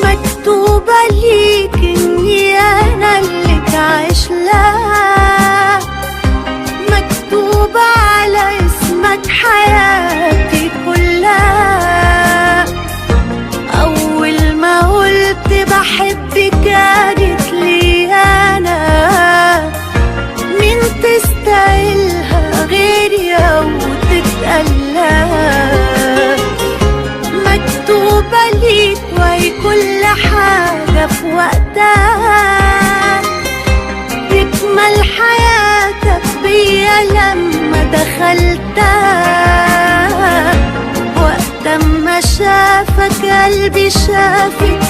مكتوبة ليك إني أنا اللي تعيش لها، مكتوبة على اسمك حياتي كلها. أول ما قلت بحبك كانت لي أنا، مين تستاهلها غيري أو تتقلها؟ مكتوبة ليك وهي كل حاجة في وقتها، تكمل حياتك بيا لما دخلتها. وقت ما شافك قلبي شافك